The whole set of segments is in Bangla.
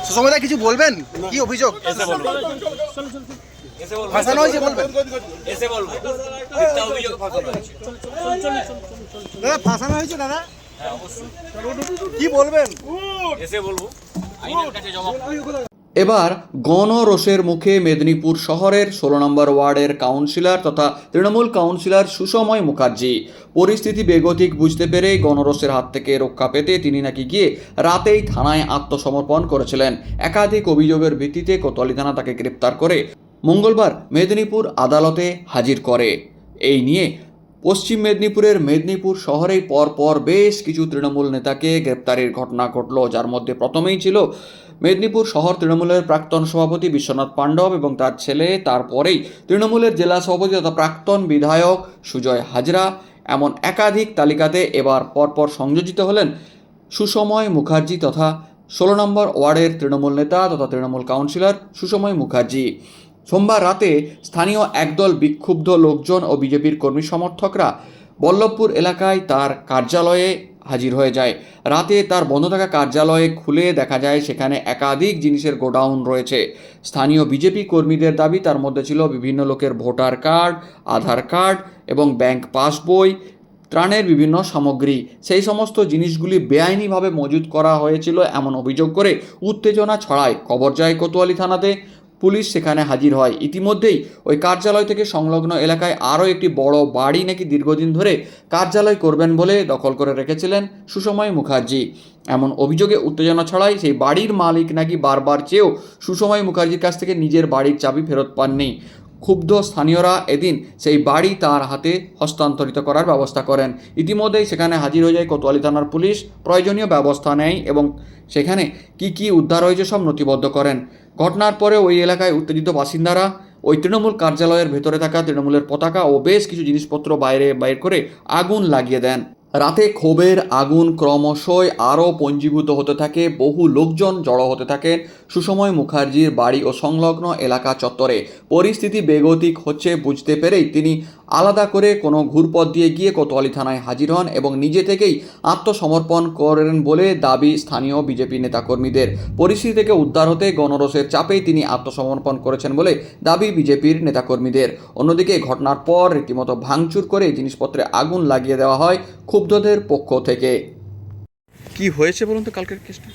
সুসময়দা কিছু বলবেন, কি অভিযোগ? ফাঁসানো হয়েছে বলবেন? দাদা ফাঁসানো হয়েছে দাদা, কি বলবেন? এবার গণরোষের মুখে মেদিনীপুর শহরের 16 নম্বর ওয়ার্ডের কাউন্সিলর তথা তৃণমূল কাউন্সিলর সুসময় মুখার্জি। পরিস্থিতি বেগতিক বুঝতে পেরে গণরোষের হাত থেকে রক্ষা পেতে তিনি নাকি গিয়ে রাতেই থানায় আত্মসমর্পণ করেছিলেন। একাধিক অভিযোগের ভিত্তিতে কোতোয়ালি থানা তাকে গ্রেপ্তার করে মঙ্গলবার মেদিনীপুর আদালতে হাজির করে। এই নিয়ে পশ্চিম মেদিনীপুরের মেদিনীপুর শহরেই পরপর বেশ কিছু তৃণমূল নেতাকে গ্রেপ্তারের ঘটনা ঘটল, যার মধ্যে প্রথমেই ছিল মেদিনীপুর শহর তৃণমূলের প্রাক্তন সভাপতি বিশ্বনাথ পাণ্ডব এবং তার ছেলে, তারপরেই তৃণমূলের জেলা সভাপতি তথা প্রাক্তন বিধায়ক সুজয় হাজরা। এমন একাধিক তালিকাতে এবার পরপর সংযোজিত হলেন সুসময় মুখার্জি তথা 16 নম্বর ওয়ার্ডের তৃণমূল নেতা তথা তৃণমূল কাউন্সিলর সুসময় মুখার্জি। সোমবার রাতে স্থানীয় একদল বিক্ষুব্ধ লোকজন ও বিজেপির কর্মী সমর্থকরা বল্লভপুর এলাকায় তার কার্যালয়ে হাজির হয়ে যায়। রাতে তার বন্ধ থাকা কার্যালয়ে খুলে দেখা যায় সেখানে একাধিক জিনিসের গোডাউন রয়েছে। স্থানীয় বিজেপি কর্মীদের দাবি তার মধ্যে ছিল বিভিন্ন লোকের ভোটার কার্ড, আধার কার্ড এবং ব্যাংক পাসবই, ত্রাণের বিভিন্ন সামগ্রী। সেই সমস্ত জিনিসগুলি বেআইনিভাবে মজুত করা হয়েছিল এমন অভিযোগ করে উত্তেজনা ছড়ায়। খবর যায় কোতোয়ালি থানাতে, পুলিশ সেখানে হাজির হয়। ইতিমধ্যেই ওই কার্যালয় থেকে সংলগ্ন এলাকায় আরও একটি বড় বাড়ি নাকি দীর্ঘদিন ধরে কার্যালয় করবেন বলে দখল করে রেখেছিলেন সুসময় মুখার্জি। এমন অভিযোগে উত্তেজনা ছড়ায়। সেই বাড়ির মালিক নাকি বারবার চেয়েও সুসময় মুখার্জির কাছ থেকে নিজের বাড়ির চাবি ফেরত পাননি। ক্ষুব্ধ স্থানীয়রা এদিন সেই বাড়ি তার হাতে হস্তান্তরিত করার ব্যবস্থা করেন। ইতিমধ্যেই সেখানে হাজির হয়ে যায় কোতোয়ালি থানার পুলিশ, প্রয়োজনীয় ব্যবস্থা নেয় এবং সেখানে কি উদ্ধার হয়েছে সব নথিবদ্ধ করেন। ঘটনার পরে ওই এলাকায় উত্তেজিত বাসিন্দারা ওই তৃণমূল কার্যালয়ের ভেতরে থাকা তৃণমূলের পতাকা ও বেশ কিছু জিনিসপত্র বাইর করে আগুন লাগিয়ে দেন। রাতে ক্ষোভের আগুন ক্রমশই আরও পঞ্জীভূত হতে থাকে। বহু লোকজন জড়ো হতে থাকেন সুসময় মুখার্জির বাড়ি ও সংলগ্ন এলাকা চত্বরে। পরিস্থিতি বেগতিক হচ্ছে বুঝতে পেরেই তিনি আলাদা করে কোনো ঘুরপথ দিয়ে গিয়ে কোতোয়ালি থানায় হাজির হন এবং নিজে থেকেই আত্মসমর্পণ করেন বলে দাবি স্থানীয় বিজেপি নেতাকর্মীদের। পরিস্থিতি থেকে উদ্ধার হতে গণরোষের চাপেই তিনি আত্মসমর্পণ করেছেন বলে দাবি বিজেপির নেতাকর্মীদের। অন্যদিকে ঘটনার পর রীতিমতো ভাঙচুর করে জিনিসপত্রে আগুন লাগিয়ে দেওয়া হয় ক্ষুব্ধদের পক্ষ থেকে। কি হয়েছে বলুন তো কালকের কেসটা?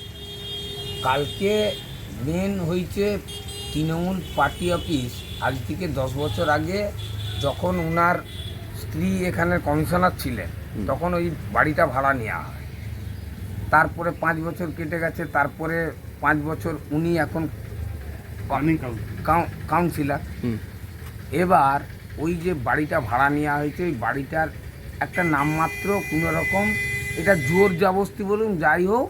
কালকে মেন হয়েছে তৃণমূল পার্টি অফিস। আজ থেকে 10 বছর আগে যখন ওনার স্ত্রী এখানের কমিশনার ছিলেন তখন ওই বাড়িটা ভাড়া নেওয়া হয়। তারপরে 5 বছর কেটে গেছে, তারপরে 5 বছর উনি এখন কাউন্সিলর। এবার ওই যে বাড়িটা ভাড়া নেওয়া হয়েছে, ওই বাড়িটার একটা নামমাত্র কোনো রকম, এটা জোর জবরদস্তি বলুন যাই হোক,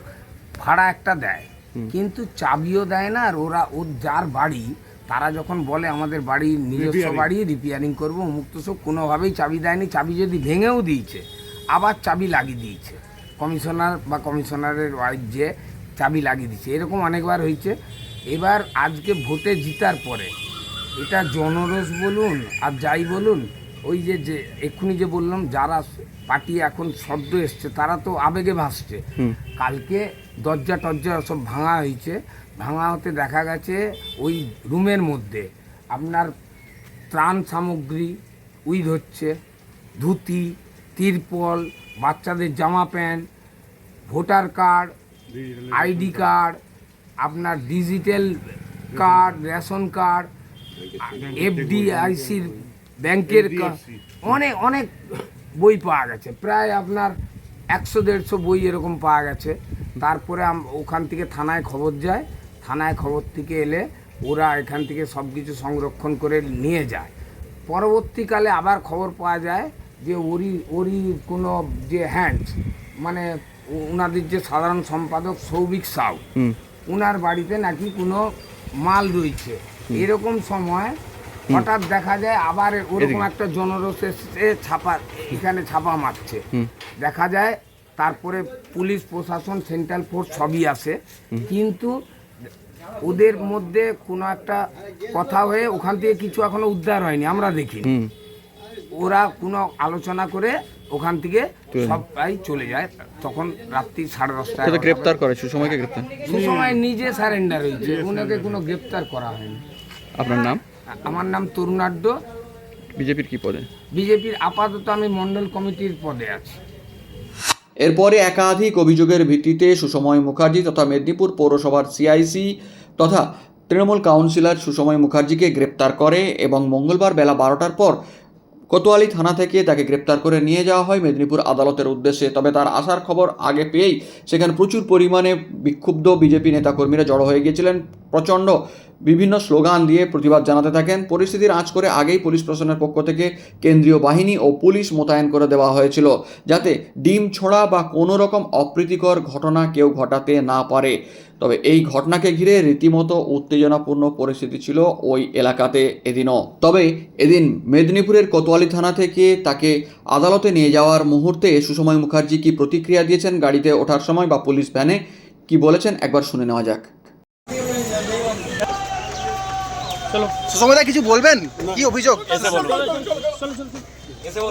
ভাড়া একটা দেয়, কিন্তু চাবিও দেয় না। আর ওরা ওর যার বাড়ি তারা যখন বলে আমাদের বাড়ি নিজস্ব বাড়ি রিপেয়ারিং করবো মুক্ত সব, কোনোভাবেই চাবি দেয়নি। চাবি যদি ভেঙেও দিয়েছে আবার চাবি লাগিয়ে দিয়েছে, কমিশনার বা কমিশনারের ওয়াইফ যে চাবি লাগিয়ে দিয়েছে, এরকম অনেকবার হয়েছে। এবার আজকে ভোটে জিতার পরে এটা জনরোষ বলুন আর যাই বলুন, ওই যে এক্ষুনি যে বললাম যারা পার্টি এখন সদ্য এসছে তারা তো আবেগে ভাসছে। কালকে দরজা টরজা সব ভাঙা হয়েছে। ভাঙা হতে দেখা গেছে ওই রুমের মধ্যে আপনার ত্রাণ সামগ্রী উইধ হচ্ছে, ধুতি, তিরপল, বাচ্চাদের জামা pant, voter card, ID card, আপনার ডিজিটাল কার্ড, রেশন কার্ড, এফডিআইসির ব্যাংকের অনেক অনেক বই পাওয়া গেছে, প্রায় আপনার 100-150 বই এরকম পাওয়া গেছে। তারপরে ওখান থেকে থানায় খবর যায়, থানায় খবর থেকে এলে ওরা এখান থেকে সব কিছু সংরক্ষণ করে নিয়ে যায়। পরবর্তীকালে আবার খবর পাওয়া যায় যে ওরই কোনো যে হ্যান্ডস মানে ওনাদের যে সাধারণ সম্পাদক সৌভিক সাউ, ওনার বাড়িতে নাকি কোনো মাল রয়েছে। এরকম সময় হঠাৎ দেখা যায় আবার ওরকম একটা জনরোষে এখানে ছাপা মারছে দেখা যায়। তারপরে পুলিশ প্রশাসন, সেন্ট্রাল ফোর্স সবই আসে, কিন্তু ওদের মধ্যে কোনো একটা কথা হয়ে ওখান থেকে কিছু এখনো উদ্ধার হয়নি, আমরা দেখি। ওরা কোনো আলোচনা করে ওখান থেকে সবাই চলে যায়। তখন রাত্রি 10:30 তাকে গ্রেপ্তার করে, সুসময়কে গ্রেপ্তার। সুসময় নিজে সারেন্ডার হয়েছে, ওনাকে কোনো গ্রেপ্তার করা হয়নি। আপনার নাম? আমার নাম তরুণাঢ্য। বিজেপির কি পদে? বিজেপির আপাতত আমি মণ্ডল কমিটির পদে আছি। এরপরে একাধিক অভিযোগের ভিত্তিতে সুসময় মুখার্জি তথা মেদিনীপুর পৌরসভার সিআইসি তথা তৃণমূল কাউন্সিলর সুসময় মুখার্জিকে গ্রেপ্তার করে এবং মঙ্গলবার বেলা 12টার পর কোতোয়ালি থানা থেকে তাকে গ্রেপ্তার করে নিয়ে যাওয়া হয় মেদিনীপুর আদালতের উদ্দেশ্যে। তবে তার আসার খবর আগে পেয়েই সেখানে প্রচুর পরিমাণে বিক্ষুব্ধ বিজেপি নেতাকর্মীরা জড়ো হয়ে গিয়েছিলেন। প্রচণ্ড বিভিন্ন স্লোগান দিয়ে প্রতিবাদ জানাতে থাকেন। পরিস্থিতির আঁচ করে আগেই পুলিশ প্রশাসনের পক্ষ থেকে কেন্দ্রীয় বাহিনী ও পুলিশ মোতায়েন করে দেওয়া হয়েছিল, যাতে ডিম ছোঁড়া বা কোনো রকম অপ্রীতিকর ঘটনা কেউ ঘটাতে না পারে। তবে এই ঘটনাকে ঘিরে রীতিমতো উত্তেজনাপূর্ণ পরিস্থিতি ছিল ওই এলাকাতে এদিনও। তবে এদিন মেদিনীপুরের কোতোয়ালি থানা থেকে তাকে আদালতে নিয়ে যাওয়ার মুহূর্তে সুসময় মুখার্জি কি প্রতিক্রিয়া দিয়েছেন গাড়িতে ওঠার সময় বা পুলিশ ভ্যানে কি বলেছেন একবার শুনে নেওয়া যাক। সুসময়দা কিছু বলবেন? কি অভিযোগ?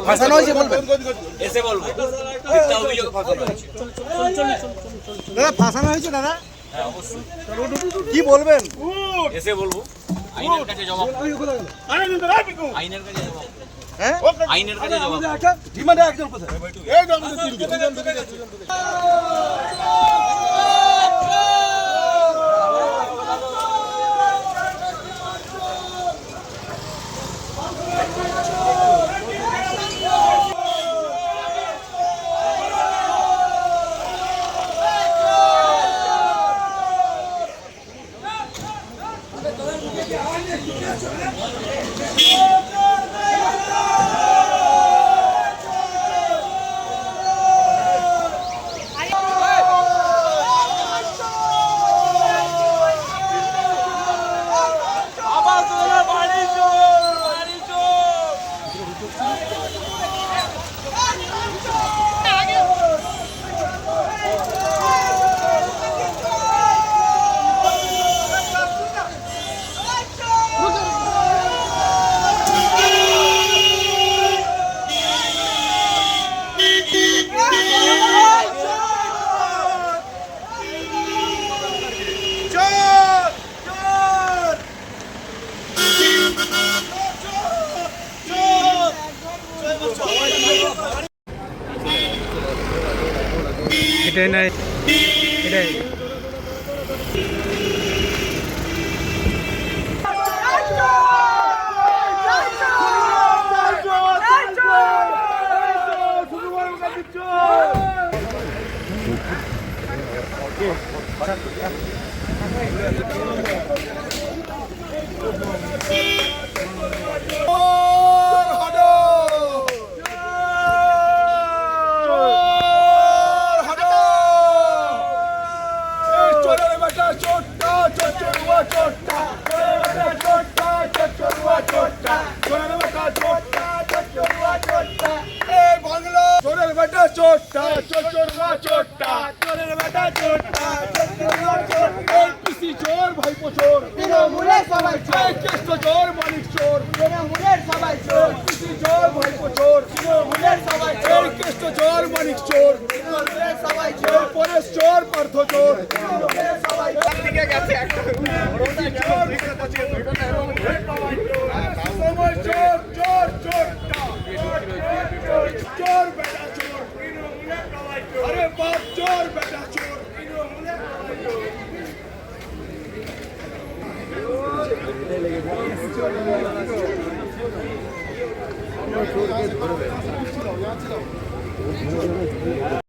ফাঁসানো হয়েছে বলবেন? দাদা ফাঁসানো হয়েছে দাদা? কি বলবেন? এসে বলবো। আইনের কাছে জবাব। আইনের কাছে জবাব। হ্যাঁ? আইনের কাছে জবাব। রিমান্ডে একজন কোথায়? এই তো আমাদের তিনজন। এটাই নাই, এটাই